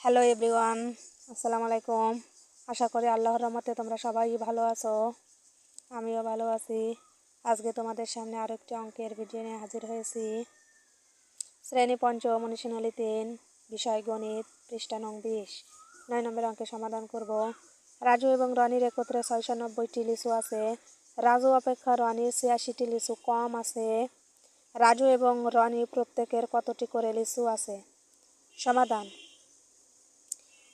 Hello everyone, আসসালামু আলাইকুম। আশা করি আল্লাহর রহমতে তোমরা সবাই ভালো আছো। আমিও ভালো আছি। আজকে তোমাদের সামনে আরও একটি অঙ্কের ভিডিও নিয়ে হাজির হয়েছি। শ্রেণী পঞ্চম অনুশীলনী 3, বিষয় গণিত, পৃষ্ঠা নং 20। 9 নম্বর অঙ্কের সমাধান করব। রাজু এবং রনির একত্রে 690টি লিচু আছে। রাজু অপেক্ষা রনির 86টি লিচু কম আছে। রাজু এবং রনি প্রত্যেকের কতটি করে লিচু আছে? সমাধান।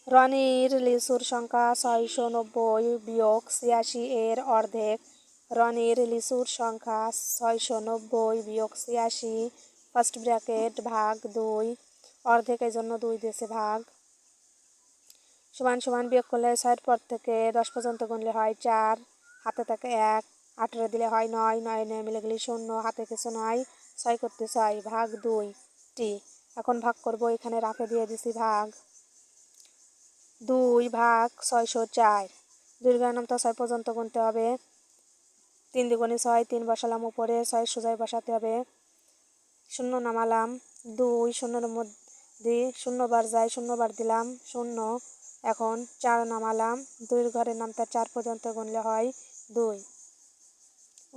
রনির লিচুর সংখ্যা 690 বিয়োগ 86 এর অর্ধেক। রনির লিচুর সংখ্যা 690 বিয়োগ 86 ফার্স্ট ব্র্যাকেট ভাগ 2, অর্ধেকের জন্য 2 দিয়েছে ভাগ, সমান সমান বিয়োগ করলে 6 পর থেকে 10 পর্যন্ত গুনলে হয় 4, হাতে থাকে 1, 18 দিলে হয় 9, 9 9 মিলে গেলে 0, হাতে কিছু নাই, 6 করতে 6 ভাগ 2টি। এখন ভাগ করব, এখানে রাখে দিয়ে দিছি ভাগ 2 ভাগ 604। দীর্ঘায় নামতা 6 পর্যন্ত গুনতে হবে। 3 দুগুণে 6, 3 বসালাম উপরে, 6 সোজায় বসাতে হবে। 0 নামালাম, 2 0-এর মধ্যে 0 বার যায়, 0 বার দিলাম 0। এখন 4 নামালাম, 2 ঘরের নামতা 4 পর্যন্ত গুনলে হয় 2।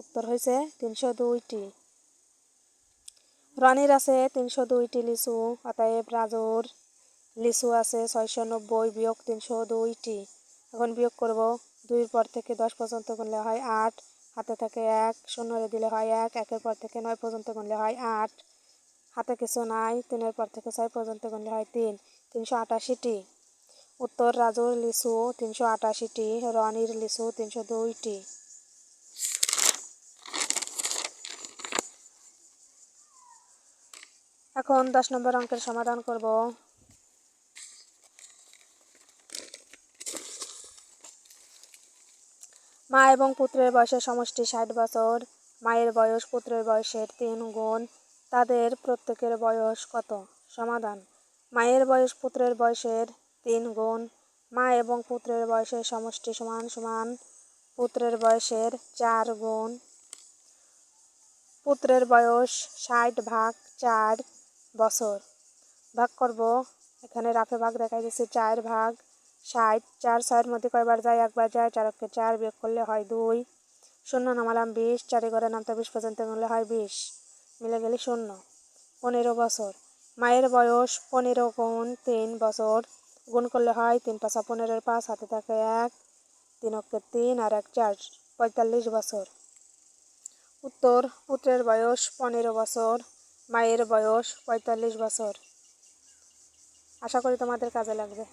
উত্তর হয়েছে 302টি। রনির আছে 302টি লিচু, অতএব রাজুর লিচু আছে 690 বিয়োগ 302টি। এখন বিয়োগ করব, 2 পর থেকে 10 পর্যন্ত গুনলে হয় 8, হাতে থাকে 1, 0 দিলে হয় 1, 1 পর থেকে 9 পর্যন্ত গুনলে হয় 8, হাতে কিছু নাই, 3 পর থেকে 6 পর্যন্ত গুনলে হয় 3, 388টি। উত্তর রাজুর লিচু 388টি, রনির লিচু 302টি। এখন 10 নম্বর অঙ্কের সমাধান করব। মা এবং পুত্রের বয়সের সমষ্টি 60 বছর। মায়ের বয়স পুত্রের বয়সের 3 গুণ। তাদের প্রত্যেকের বয়স কত? সমাধান। মায়ের বয়স পুত্রের বয়সের 3 গুণ। মা এবং পুত্রের বয়সের সমষ্টি সমান সমান পুত্রের বয়সের 4 গুণ। পুত্রের বয়স 60 ভাগ 4 বছর। ভাগ করব, এখানে রাফে ভাগ দেখাই দিচ্ছে 4 ভাগ 60। 4 6-এর মধ্যে কয়বার যায়? একবার যায়। 4 কে 4 বিয়োগ করলে হয় 2। 0 নামালাম 20, 4 ঘরে নামতে 20 পর্যন্ত গুনলে হয় 20, মিলে গেলে 0। 15 বছর। মায়ের বয়স 15 গুণ 3 বছর। গুণ করলে হয় 3 5 15-এর 5, হাতে থাকে 1, 3 কে 3 আর 1 4, 45 বছর। উত্তর পুত্রের বয়স 15 বছর, মায়ের বয়স 45 বছর। আশা করি তোমাদের কাজে লাগবে।